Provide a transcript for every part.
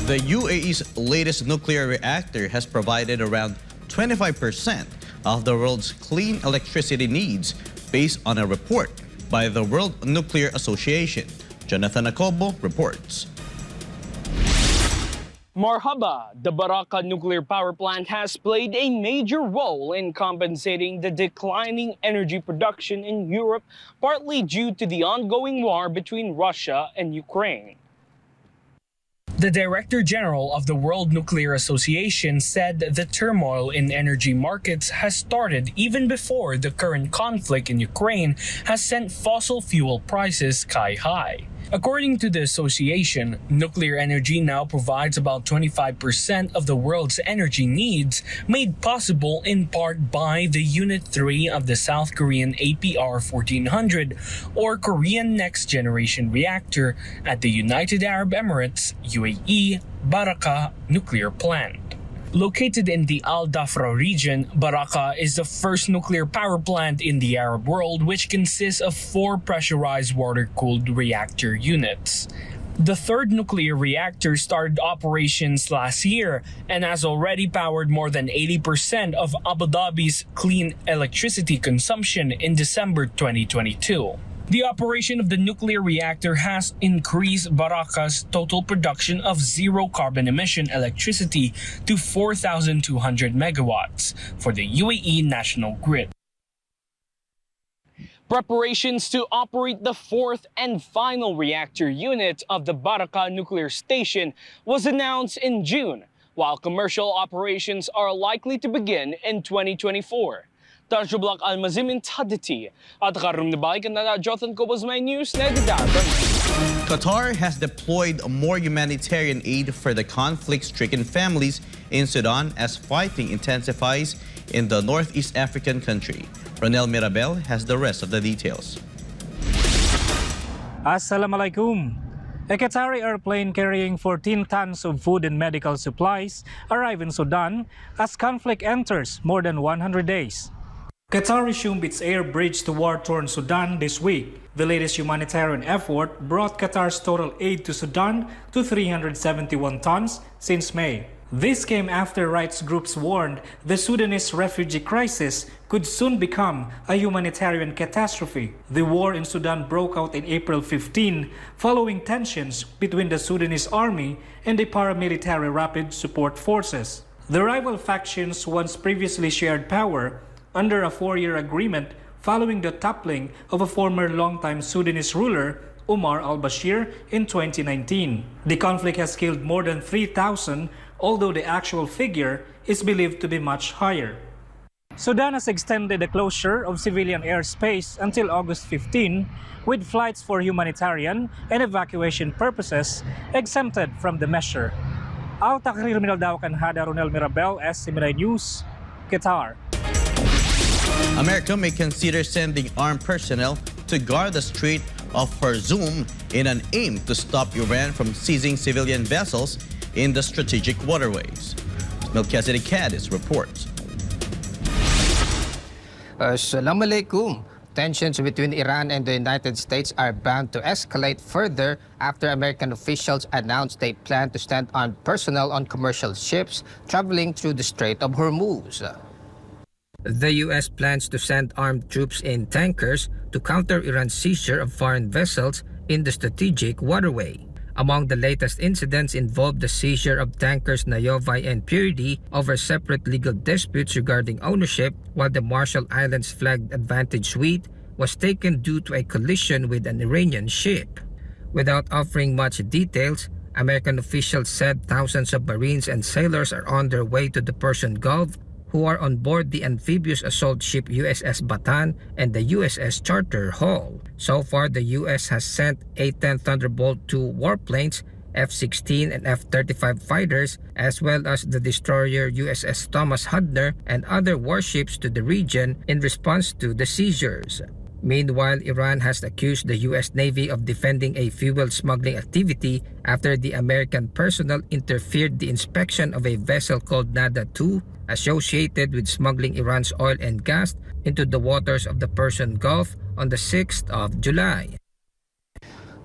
The UAE's latest nuclear reactor has provided around 25% of the world's clean electricity needs based on a report by the World Nuclear Association. Jonathan Acobo reports. Marhaba, the Baraka nuclear power plant has played a major role in compensating the declining energy production in Europe, partly due to the ongoing war between Russia and Ukraine. The Director General of the World Nuclear Association said the turmoil in energy markets has started even before the current conflict in Ukraine has sent fossil fuel prices sky high. According to the association, nuclear energy now provides about 25% of the world's energy needs, made possible in part by the Unit 3 of the South Korean APR-1400, or Korean Next Generation Reactor, at the United Arab Emirates, UAE, Baraka nuclear plant. Located in the Al Dhafra region, Baraka is the first nuclear power plant in the Arab world which consists of 4 pressurized water-cooled reactor units. The third nuclear reactor started operations last year and has already powered more than 80% of Abu Dhabi's clean electricity consumption in December 2022. The operation of the nuclear reactor has increased Baraka's total production of zero carbon emission electricity to 4,200 megawatts for the UAE national grid. Preparations to operate the 4th and final reactor unit of the Baraka nuclear station was announced in June, while commercial operations are likely to begin in 2024. Tarjublak Almazimin Taditi at Karum Nabalik and Jonathan Acobo's My News Qatar has deployed more humanitarian aid for the conflict-stricken families in Sudan as fighting intensifies in the northeast African country. Ronel Mirabel has the rest of the details. Assalamualaikum. A Qatari airplane carrying 14 tons of food and medical supplies arrived in Sudan as conflict enters more than 100 days. Qatar resumed its air bridge to war-torn Sudan this week. The latest humanitarian effort brought Qatar's total aid to Sudan to 371 tons since May. This came after rights groups warned the Sudanese refugee crisis could soon become a humanitarian catastrophe. The war in Sudan broke out in April 15 following tensions between the Sudanese army and the paramilitary rapid support forces. The rival factions once previously shared power under a 4-year agreement following the toppling of a former longtime Sudanese ruler, Omar al-Bashir, in 2019. The conflict has killed more than 3,000, although the actual figure is believed to be much higher. Sudan has extended the closure of civilian airspace until August 15, with flights for humanitarian and evacuation purposes exempted from the measure. Al Takrir Minal Dawakan Hada Ronel Mirabel, SMNI News, Qatar. America may consider sending armed personnel to guard the Strait of Hormuz in an aim to stop Iran from seizing civilian vessels in the strategic waterways. Melchizedek Cadiz reports. Assalamu alaikum. Tensions between Iran and the United States are bound to escalate further after American officials announced they plan to send armed personnel on commercial ships traveling through the Strait of Hormuz. The U.S. plans to send armed troops in tankers to counter Iran's seizure of foreign vessels in the strategic waterway. Among the latest incidents involved the seizure of tankers Nayovai and Purity over separate legal disputes regarding ownership, while the Marshall Islands flagged Advantage Suite was taken due to a collision with an Iranian ship. Without offering much details, American officials said thousands of Marines and sailors are on their way to the Persian Gulf, who are on board the amphibious assault ship USS Bataan and the USS Charter Hall. So far, the U.S. has sent A-10 Thunderbolt II warplanes, F-16 and F-35 fighters, as well as the destroyer USS Thomas Hudner and other warships to the region in response to the seizures. Meanwhile, Iran has accused the U.S. Navy of defending a fuel smuggling activity after the American personnel interfered the inspection of a vessel called Nada-2 associated with smuggling Iran's oil and gas into the waters of the Persian Gulf on the 6th of July.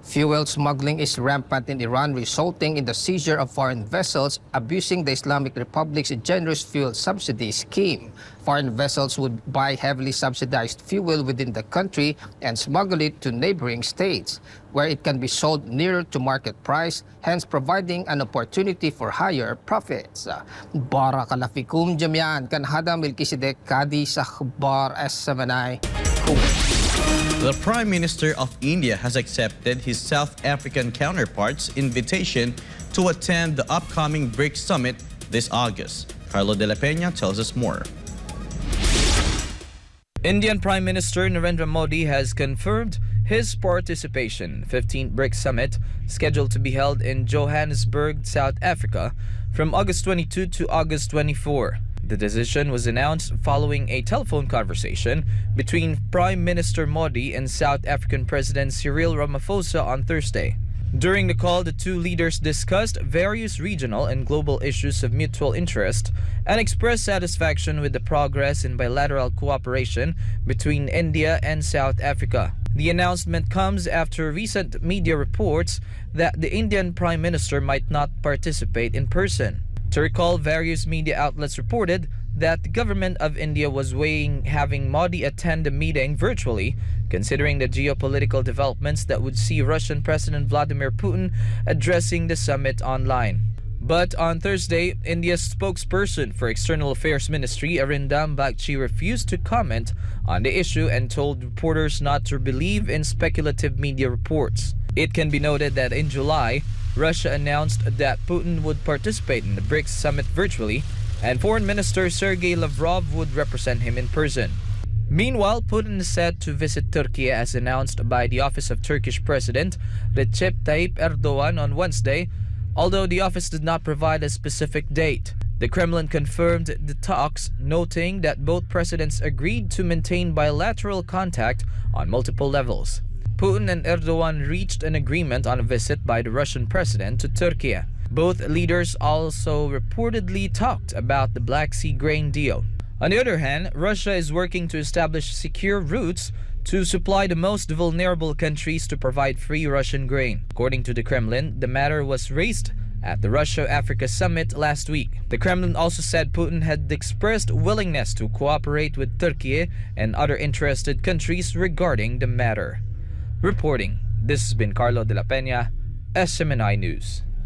Fuel smuggling is rampant in Iran, resulting in the seizure of foreign vessels abusing the Islamic Republic's generous fuel subsidy scheme. Foreign vessels would buy heavily subsidized fuel within the country and smuggle it to neighboring states, where it can be sold nearer to market price, hence providing an opportunity for higher profits. Barakalafikum jamian kan hada Melchizedek Kadi sa Khbar SMNI. The Prime Minister of India has accepted his South African counterpart's invitation to attend the upcoming BRICS summit this August. Carlo de la Peña tells us more. Indian Prime Minister Narendra Modi has confirmed his participation in the 15th BRICS summit scheduled to be held in Johannesburg, South Africa from August 22 to August 24. The decision was announced following a telephone conversation between Prime Minister Modi and South African President Cyril Ramaphosa on Thursday. During the call, the two leaders discussed various regional and global issues of mutual interest and expressed satisfaction with the progress in bilateral cooperation between India and South Africa. The announcement comes after recent media reports that the Indian Prime Minister might not participate in person. To recall, various media outlets reported that the government of India was weighing having Modi attend the meeting virtually, considering the geopolitical developments that would see Russian President Vladimir Putin addressing the summit online. But on Thursday, India's spokesperson for External Affairs Ministry, Arindam Bagchi, refused to comment on the issue and told reporters not to believe in speculative media reports. It can be noted that in July, Russia announced that Putin would participate in the BRICS summit virtually, and Foreign Minister Sergei Lavrov would represent him in person. Meanwhile, Putin is set to visit Turkey as announced by the office of Turkish President Recep Tayyip Erdogan on Wednesday, although the office did not provide a specific date. The Kremlin confirmed the talks, noting that both presidents agreed to maintain bilateral contact on multiple levels. Putin and Erdogan reached an agreement on a visit by the Russian president to Turkey. Both leaders also reportedly talked about the Black Sea grain deal. On the other hand, Russia is working to establish secure routes to supply the most vulnerable countries to provide free Russian grain. According to the Kremlin, the matter was raised at the Russia-Africa summit last week. The Kremlin also said Putin had expressed willingness to cooperate with Turkey and other interested countries regarding the matter. Reporting, this has been Carlo de la Peña, SMNI News.